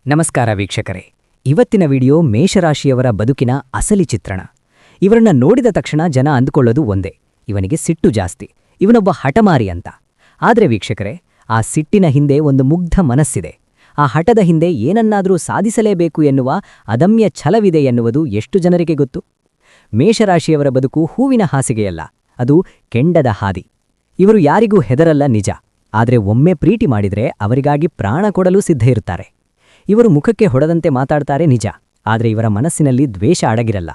ನಮಸ್ಕಾರ ವೀಕ್ಷಕರೇ. ಇವತ್ತಿನ ವಿಡಿಯೋ ಮೇಷರಾಶಿಯವರ ಬದುಕಿನ ಅಸಲಿ ಚಿತ್ರಣ. ಇವರನ್ನ ನೋಡಿದ ತಕ್ಷಣ ಜನ ಅಂದುಕೊಳ್ಳೋದು ಒಂದೇ, ಇವನಿಗೆ ಸಿಟ್ಟು ಜಾಸ್ತಿ, ಇವನೊಬ್ಬ ಹಠಮಾರಿ ಅಂತ. ಆದ್ರೆ ವೀಕ್ಷಕರೇ, ಆ ಸಿಟ್ಟಿನ ಹಿಂದೆ ಒಂದು ಮುಗ್ಧ ಮನಸ್ಸಿದೆ. ಆ ಹಠದ ಹಿಂದೆ ಏನನ್ನಾದರೂ ಸಾಧಿಸಲೇಬೇಕು ಎನ್ನುವ ಅದಮ್ಯ ಛಲವಿದೆ ಎನ್ನುವುದು ಎಷ್ಟು ಜನರಿಗೆ ಗೊತ್ತು? ಮೇಷರಾಶಿಯವರ ಬದುಕು ಹೂವಿನ ಹಾಸಿಗೆಯಲ್ಲ, ಅದು ಕೆಂಡದ ಹಾದಿ. ಇವರು ಯಾರಿಗೂ ಹೆದರಲ್ಲ ನಿಜ, ಆದ್ರೆ ಒಮ್ಮೆ ಪ್ರೀತಿ ಮಾಡಿದ್ರೆ ಅವರಿಗಾಗಿ ಪ್ರಾಣ ಕೊಡಲು ಸಿದ್ಧ ಇರುತ್ತಾರೆ. ಇವರು ಮುಖಕ್ಕೆ ಹೊಡೆದಂತೆ ಮಾತಾಡ್ತಾರೆ ನಿಜ, ಆದರೆ ಇವರ ಮನಸ್ಸಿನಲ್ಲಿ ದ್ವೇಷ ಅಡಗಿರಲ್ಲ.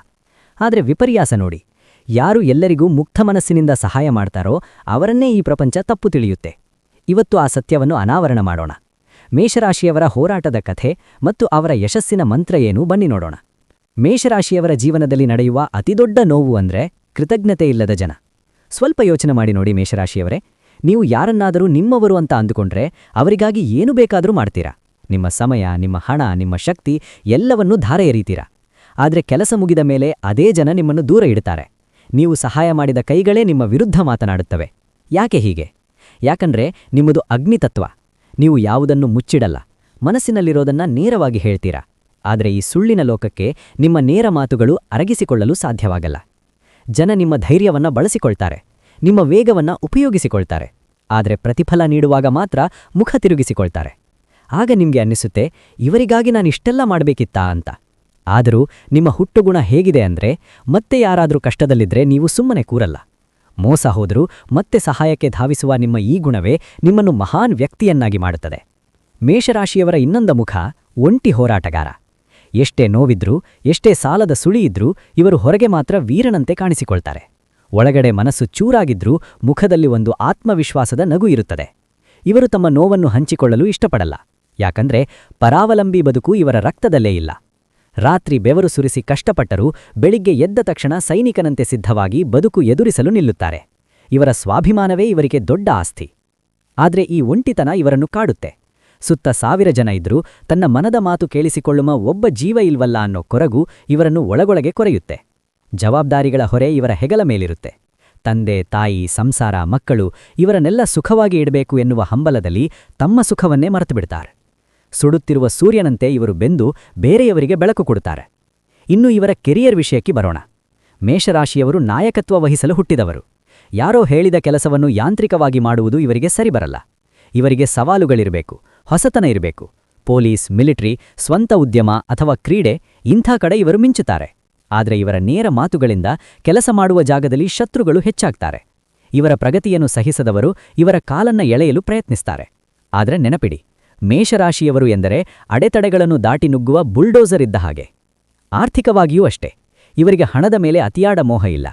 ಆದರೆ ವಿಪರ್ಯಾಸ ನೋಡಿ, ಯಾರು ಎಲ್ಲರಿಗೂ ಮುಕ್ತ ಮನಸ್ಸಿನಿಂದ ಸಹಾಯ ಮಾಡ್ತಾರೋ ಅವರನ್ನೇ ಈ ಪ್ರಪಂಚ ತಪ್ಪು ತಿಳಿಯುತ್ತೆ. ಇವತ್ತು ಆ ಸತ್ಯವನ್ನು ಅನಾವರಣ ಮಾಡೋಣ. ಮೇಷರಾಶಿಯವರ ಹೋರಾಟದ ಕಥೆ ಮತ್ತು ಅವರ ಯಶಸ್ಸಿನ ಮಂತ್ರ ಏನು ಬನ್ನಿ ನೋಡೋಣ. ಮೇಷರಾಶಿಯವರ ಜೀವನದಲ್ಲಿ ನಡೆಯುವ ಅತಿದೊಡ್ಡ ನೋವು ಅಂದ್ರೆ ಕೃತಜ್ಞತೆ ಇಲ್ಲದ ಜನ. ಸ್ವಲ್ಪ ಯೋಚನೆ ಮಾಡಿ ನೋಡಿ ಮೇಷರಾಶಿಯವರೇ, ನೀವು ಯಾರನ್ನಾದರೂ ನಿಮ್ಮವರು ಅಂತ ಅಂದುಕೊಂಡ್ರೆ ಅವರಿಗಾಗಿ ಏನು ಬೇಕಾದರೂ ಮಾಡ್ತೀರಾ. ನಿಮ್ಮ ಸಮಯ, ನಿಮ್ಮ ಹಣ, ನಿಮ್ಮ ಶಕ್ತಿ ಎಲ್ಲವನ್ನೂ ಧಾರೆ ಎರೀತೀರಾ. ಆದರೆ ಕೆಲಸ ಮುಗಿದ ಮೇಲೆ ಅದೇ ಜನ ನಿಮ್ಮನ್ನು ದೂರ ಇಡ್ತಾರೆ. ನೀವು ಸಹಾಯ ಮಾಡಿದ ಕೈಗಳೇ ನಿಮ್ಮ ವಿರುದ್ಧ ಮಾತನಾಡುತ್ತವೆ. ಯಾಕೆ ಹೀಗೆ? ಯಾಕಂದ್ರೆ ನಿಮ್ಮದು ಅಗ್ನಿತತ್ವ. ನೀವು ಯಾವುದನ್ನು ಮುಚ್ಚಿಡಲ್ಲ, ಮನಸ್ಸಿನಲ್ಲಿರೋದನ್ನ ನೇರವಾಗಿ ಹೇಳ್ತೀರಾ. ಆದರೆ ಈ ಸುಳ್ಳಿನ ಲೋಕಕ್ಕೆ ನಿಮ್ಮ ನೇರ ಮಾತುಗಳು ಅರಗಿಸಿಕೊಳ್ಳಲು ಸಾಧ್ಯವಾಗಲ್ಲ. ಜನ ನಿಮ್ಮ ಧೈರ್ಯವನ್ನ ಬಳಸಿಕೊಳ್ತಾರೆ, ನಿಮ್ಮ ವೇಗವನ್ನ ಉಪಯೋಗಿಸಿಕೊಳ್ತಾರೆ. ಆದರೆ ಪ್ರತಿಫಲ ನೀಡುವಾಗ ಮಾತ್ರ ಮುಖ ತಿರುಗಿಸಿಕೊಳ್ತಾರೆ. ಆಗ ನಿಮ್ಗೆ ಅನ್ನಿಸುತ್ತೆ, ಇವರಿಗಾಗಿ ನಾನಿಷ್ಟೆಲ್ಲ ಮಾಡಬೇಕಿತ್ತಾ ಅಂತ. ಆದರೂ ನಿಮ್ಮ ಹುಟ್ಟುಗುಣ ಹೇಗಿದೆ ಅಂದ್ರೆ, ಮತ್ತೆ ಯಾರಾದರೂ ಕಷ್ಟದಲ್ಲಿದ್ರೆ ನೀವು ಸುಮ್ಮನೆ ಕೂರಲ್ಲ. ಮೋಸ ಹೋದರೂ ಮತ್ತೆ ಸಹಾಯಕ್ಕೆ ಧಾವಿಸುವ ನಿಮ್ಮ ಈ ಗುಣವೇ ನಿಮ್ಮನ್ನು ಮಹಾನ್ ವ್ಯಕ್ತಿಯನ್ನಾಗಿ ಮಾಡುತ್ತದೆ. ಮೇಷರಾಶಿಯವರ ಇನ್ನೊಂದು ಮುಖ ಒಂಟಿ ಹೋರಾಟಗಾರ. ಎಷ್ಟೇ ನೋವಿದ್ರೂ, ಎಷ್ಟೇ ಸಾಲದ ಸುಳಿಯಿದ್ರೂ ಇವರು ಹೊರಗೆ ಮಾತ್ರ ವೀರನಂತೆ ಕಾಣಿಸಿಕೊಳ್ತಾರೆ. ಒಳಗಡೆ ಮನಸ್ಸು ಚೂರಾಗಿದ್ರೂ ಮುಖದಲ್ಲಿ ಒಂದು ಆತ್ಮವಿಶ್ವಾಸದ ನಗು ಇರುತ್ತದೆ. ಇವರು ತಮ್ಮ ನೋವನ್ನು ಹಂಚಿಕೊಳ್ಳಲು ಇಷ್ಟಪಡಲ್ಲ, ಯಾಕಂದ್ರೆ ಪರಾವಲಂಬಿ ಬದುಕು ಇವರ ರಕ್ತದಲ್ಲೇ ಇಲ್ಲ. ರಾತ್ರಿ ಬೆವರು ಸುರಿಸಿ ಕಷ್ಟಪಟ್ಟರೂ ಬೆಳಿಗ್ಗೆ ಎದ್ದ ತಕ್ಷಣ ಸೈನಿಕನಂತೆ ಸಿದ್ಧವಾಗಿ ಬದುಕು ಎದುರಿಸಲು ನಿಲ್ಲುತ್ತಾರೆ. ಇವರ ಸ್ವಾಭಿಮಾನವೇ ಇವರಿಗೆ ದೊಡ್ಡ ಆಸ್ತಿ. ಆದ್ರೆ ಈ ಒಂಟಿತನ ಇವರನ್ನು ಕಾಡುತ್ತೆ. ಸುತ್ತ 1000 ಜನ ಇದ್ರೂ ತನ್ನ ಮನದ ಮಾತು ಕೇಳಿಸಿಕೊಳ್ಳುವ ಒಬ್ಬ ಜೀವ ಇಲ್ವಲ್ಲ ಅನ್ನೋ ಕೊರಗು ಇವರನ್ನು ಒಳಗೊಳಗೆ ಕೊರೆಯುತ್ತೆ. ಜವಾಬ್ದಾರಿಗಳ ಹೊರೆ ಇವರ ಹೆಗಲ ಮೇಲಿರುತ್ತೆ. ತಂದೆ, ತಾಯಿ, ಸಂಸಾರ, ಮಕ್ಕಳು ಇವರನ್ನೆಲ್ಲ ಸುಖವಾಗಿ ಇಡಬೇಕು ಎನ್ನುವ ಹಂಬಲದಲ್ಲಿ ತಮ್ಮ ಸುಖವನ್ನೇ ಮರೆತುಬಿಡ್ತಾರೆ. ಸುಡುತ್ತಿರುವ ಸೂರ್ಯನಂತೆ ಇವರು ಬೆಂದು ಬೇರೆಯವರಿಗೆ ಬೆಳಕು ಕೊಡುತ್ತಾರೆ. ಇನ್ನು ಇವರ ಕೆರಿಯರ್ ವಿಷಯಕ್ಕೆ ಬರೋಣ. ಮೇಷರಾಶಿಯವರು ನಾಯಕತ್ವ ವಹಿಸಲು ಹುಟ್ಟಿದವರು. ಯಾರೋ ಹೇಳಿದ ಕೆಲಸವನ್ನು ಯಾಂತ್ರಿಕವಾಗಿ ಮಾಡುವುದು ಇವರಿಗೆ ಸರಿಬರಲ್ಲ. ಇವರಿಗೆ ಸವಾಲುಗಳಿರಬೇಕು, ಹೊಸತನ ಇರಬೇಕು. ಪೊಲೀಸ್, ಮಿಲಿಟರಿ, ಸ್ವಂತ ಉದ್ಯಮ ಅಥವಾ ಕ್ರೀಡೆ, ಇಂಥ ಕಡೆ ಇವರು ಮಿಂಚುತ್ತಾರೆ. ಆದರೆ ಇವರ ನೇರ ಮಾತುಗಳಿಂದ ಕೆಲಸ ಮಾಡುವ ಜಾಗದಲ್ಲಿ ಶತ್ರುಗಳು ಹೆಚ್ಚಾಗ್ತಾರೆ. ಇವರ ಪ್ರಗತಿಯನ್ನು ಸಹಿಸದವರು ಇವರ ಕಾಲನ್ನ ಎಳೆಯಲು ಪ್ರಯತ್ನಿಸ್ತಾರೆ. ಆದರೆ ನೆನಪಿಡಿ, ಮೇಷರಾಶಿಯವರು ಎಂದರೆ ಅಡೆತಡೆಗಳನ್ನು ದಾಟಿ ನುಗ್ಗುವ ಬುಲ್ಡೋಸರ್ ಇದ್ದ ಹಾಗೆ. ಆರ್ಥಿಕವಾಗಿಯೂ ಅಷ್ಟೇ. ಇವರಿಗೆ ಹಣದ ಮೇಲೆ ಅತಿಯಾದ ಮೋಹ ಇಲ್ಲ.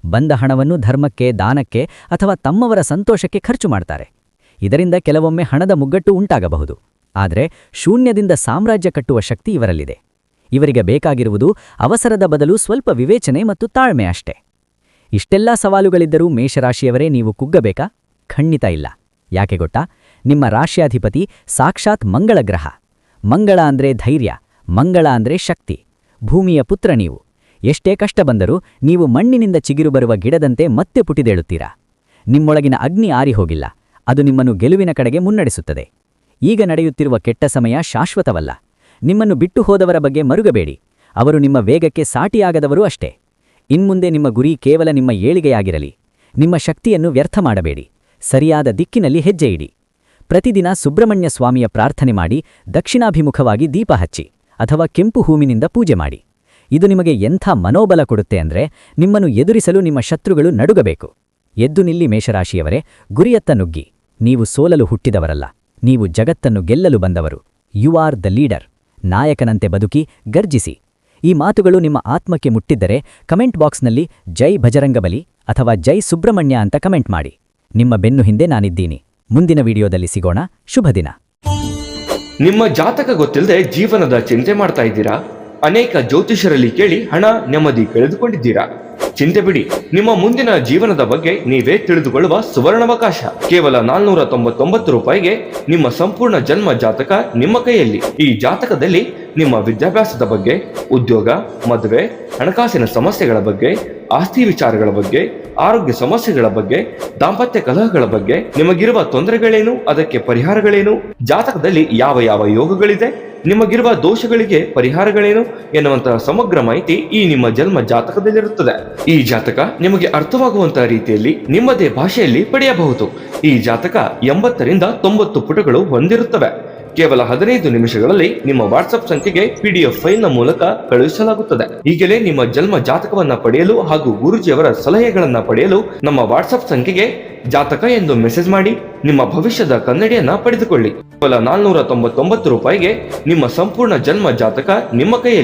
ಬಂದ ಹಣವನ್ನು ಧರ್ಮಕ್ಕೆ, ದಾನಕ್ಕೆ ಅಥವಾ ತಮ್ಮವರ ಸಂತೋಷಕ್ಕೆ ಖರ್ಚು ಮಾಡ್ತಾರೆ. ಇದರಿಂದ ಕೆಲವೊಮ್ಮೆ ಹಣದ ಮುಗ್ಗಟ್ಟು ಉಂಟಾಗಬಹುದು. ಆದರೆ ಶೂನ್ಯದಿಂದ ಸಾಮ್ರಾಜ್ಯ ಕಟ್ಟುವ ಶಕ್ತಿ ಇವರಲ್ಲಿದೆ. ಇವರಿಗೆ ಬೇಕಾಗಿರುವುದು ಅವಸರದ ಬದಲು ಸ್ವಲ್ಪ ವಿವೇಚನೆ ಮತ್ತು ತಾಳ್ಮೆ ಅಷ್ಟೇ. ಇಷ್ಟೆಲ್ಲಾ ಸವಾಲುಗಳಿದ್ದರೂ ಮೇಷರಾಶಿಯವರೇ ನೀವು ಕುಗ್ಗಬೇಕಾ? ಖಂಡಿತ ಇಲ್ಲ. ಯಾಕೆ ಗೊತ್ತಾ? ನಿಮ್ಮ ರಾಶ್ಯಾಧಿಪತಿ ಸಾಕ್ಷಾತ್ ಮಂಗಳ ಗ್ರಹ. ಮಂಗಳ ಅಂದ್ರೆ ಧೈರ್ಯ, ಮಂಗಳ ಅಂದ್ರೆ ಶಕ್ತಿ. ಭೂಮಿಯ ಪುತ್ರ ನೀವು. ಎಷ್ಟೇ ಕಷ್ಟ ಬಂದರೂ ನೀವು ಮಣ್ಣಿನಿಂದ ಚಿಗಿರು ಬರುವ ಗಿಡದಂತೆ ಮತ್ತೆ ಪುಟಿದೇಳುತ್ತೀರಾ. ನಿಮ್ಮೊಳಗಿನ ಅಗ್ನಿ ಆರಿಹೋಗಿಲ್ಲ, ಅದು ನಿಮ್ಮನ್ನು ಗೆಲುವಿನ ಕಡೆಗೆ ಮುನ್ನಡೆಸುತ್ತದೆ. ಈಗ ನಡೆಯುತ್ತಿರುವ ಕೆಟ್ಟ ಸಮಯ ಶಾಶ್ವತವಲ್ಲ. ನಿಮ್ಮನ್ನು ಬಿಟ್ಟು ಹೋದವರ ಬಗ್ಗೆ ಮರುಗಬೇಡಿ, ಅವರು ನಿಮ್ಮ ವೇಗಕ್ಕೆ ಸಾಟಿಯಾಗದವರೂ ಅಷ್ಟೇ. ಇನ್ಮುಂದೆ ನಿಮ್ಮ ಗುರಿ ಕೇವಲ ನಿಮ್ಮ ಏಳಿಗೆಯಾಗಿರಲಿ. ನಿಮ್ಮ ಶಕ್ತಿಯನ್ನು ವ್ಯರ್ಥ ಮಾಡಬೇಡಿ, ಸರಿಯಾದ ದಿಕ್ಕಿನಲ್ಲಿ ಹೆಜ್ಜೆ ಇಡಿ. ಪ್ರತಿದಿನ ಸುಬ್ರಹ್ಮಣ್ಯ ಸ್ವಾಮಿಯ ಪ್ರಾರ್ಥನೆ ಮಾಡಿ ದಕ್ಷಿಣಾಭಿಮುಖವಾಗಿ ದೀಪ ಹಚ್ಚಿ ಅಥವಾ ಕೆಂಪು ಹೂವಿನಿಂದ ಪೂಜೆ ಮಾಡಿ. ಇದು ನಿಮಗೆ ಎಂಥ ಮನೋಬಲ ಕೊಡುತ್ತೆ ಅಂದ್ರೆ, ನಿಮ್ಮನ್ನು ಎದುರಿಸಲು ನಿಮ್ಮ ಶತ್ರುಗಳು ನಡುಗಬೇಕು. ಎದ್ದು ನಿಲ್ಲಿ ಮೇಷರಾಶಿಯವರೇ, ಗುರಿಯತ್ತ ನುಗ್ಗಿ. ನೀವು ಸೋಲಲು ಹುಟ್ಟಿದವರಲ್ಲ, ನೀವು ಜಗತ್ತನ್ನು ಗೆಲ್ಲಲು ಬಂದವರು. You are the leader. ನಾಯಕನಂತೆ ಬದುಕಿ, ಗರ್ಜಿಸಿ. ಈ ಮಾತುಗಳು ನಿಮ್ಮ ಆತ್ಮಕ್ಕೆ ಮುಟ್ಟಿದ್ದರೆ ಕಮೆಂಟ್ ಬಾಕ್ಸ್ನಲ್ಲಿ ಜೈ ಭಜರಂಗಬಲಿ ಅಥವಾ ಜೈ ಸುಬ್ರಹ್ಮಣ್ಯ ಅಂತ ಕಮೆಂಟ್ ಮಾಡಿ. ನಿಮ್ಮ ಬೆನ್ನು ಹಿಂದೆ ನಾನಿದ್ದೀನಿ. ಮುಂದಿನ ವಿಡಿಯೋದಲ್ಲಿ ಸಿಗೋಣ. ಶುಭ ದಿನ. ನಿಮ್ಮ ಜಾತಕ ಗೊತ್ತಿಲ್ಲದೆ ಜೀವನದ ಚಿಂತೆ ಮಾಡ್ತಾ ಇದ್ದೀರಾ? ಅನೇಕ ಜ್ಯೋತಿಷರಲ್ಲಿ ಕೇಳಿ ಹಣ, ನೆಮ್ಮದಿ ಕಳೆದುಕೊಂಡಿದ್ದೀರಾ? ಚಿಂತೆ ಬಿಡಿ, ನಿಮ್ಮ ಮುಂದಿನ ಜೀವನದ ಬಗ್ಗೆ ನೀವೇ ತಿಳಿದುಕೊಳ್ಳುವ ಸುವರ್ಣಾವಕಾಶ. ಕೇವಲ 499 ರೂಪಾಯಿಗೆ ನಿಮ್ಮ ಸಂಪೂರ್ಣ ಜನ್ಮ ಜಾತಕ ನಿಮ್ಮ ಕೈಯಲ್ಲಿ. ಈ ಜಾತಕದಲ್ಲಿ ನಿಮ್ಮ ವಿದ್ಯಾಭ್ಯಾಸದ ಬಗ್ಗೆ, ಉದ್ಯೋಗ, ಮದುವೆ, ಹಣಕಾಸಿನ ಸಮಸ್ಯೆಗಳ ಬಗ್ಗೆ, ಆಸ್ತಿ ವಿಚಾರಗಳ ಬಗ್ಗೆ, ಆರೋಗ್ಯ ಸಮಸ್ಯೆಗಳ ಬಗ್ಗೆ, ದಾಂಪತ್ಯ ಕಲಹಗಳ ಬಗ್ಗೆ, ನಿಮಗಿರುವ ತೊಂದರೆಗಳೇನು, ಅದಕ್ಕೆ ಪರಿಹಾರಗಳೇನು, ಜಾತಕದಲ್ಲಿ ಯಾವ ಯಾವ ಯೋಗಗಳಿದೆ, ನಿಮಗಿರುವ ದೋಷಗಳಿಗೆ ಪರಿಹಾರಗಳೇನು ಎನ್ನುವಂತಹ ಸಮಗ್ರ ಮಾಹಿತಿ ಈ ನಿಮ್ಮ ಜನ್ಮ ಜಾತಕದಲ್ಲಿರುತ್ತದೆ. ಈ ಜಾತಕ ನಿಮಗೆ ಅರ್ಥವಾಗುವಂತಹ ರೀತಿಯಲ್ಲಿ ನಿಮ್ಮದೇ ಭಾಷೆಯಲ್ಲಿ ಪಡೆಯಬಹುದು. ಈ ಜಾತಕ 80ರಿಂದ 90 ಪುಟಗಳು ಹೊಂದಿರುತ್ತವೆ. ಕೇವಲ 15 ನಿಮಿಷಗಳಲ್ಲಿ ನಿಮ್ಮ ವಾಟ್ಸ್ಆಪ್ ಸಂಖ್ಯೆಗೆ PDF ಫೈಲ್ನ ಮೂಲಕ ಕಳುಹಿಸಲಾಗುತ್ತದೆ. ಈಗಲೇ ನಿಮ್ಮ ಜನ್ಮ ಜಾತಕವನ್ನ ಪಡೆಯಲು ಹಾಗೂ ಗುರುಜಿಯವರ ಸಲಹೆಗಳನ್ನ ಪಡೆಯಲು ನಮ್ಮ ವಾಟ್ಸ್ಆಪ್ ಸಂಖ್ಯೆಗೆ ಜಾತಕ ಎಂದು ಮೆಸೇಜ್ ಮಾಡಿ ನಿಮ್ಮ ಭವಿಷ್ಯದ ಕನ್ನಡಿಯನ್ನ ಪಡೆದುಕೊಳ್ಳಿ. ಕೇವಲ 499 ರೂಪಾಯಿಗೆ ನಿಮ್ಮ ಸಂಪೂರ್ಣ ಜನ್ಮ ಜಾತಕ ನಿಮ್ಮ ಕೈಯಲ್ಲಿ.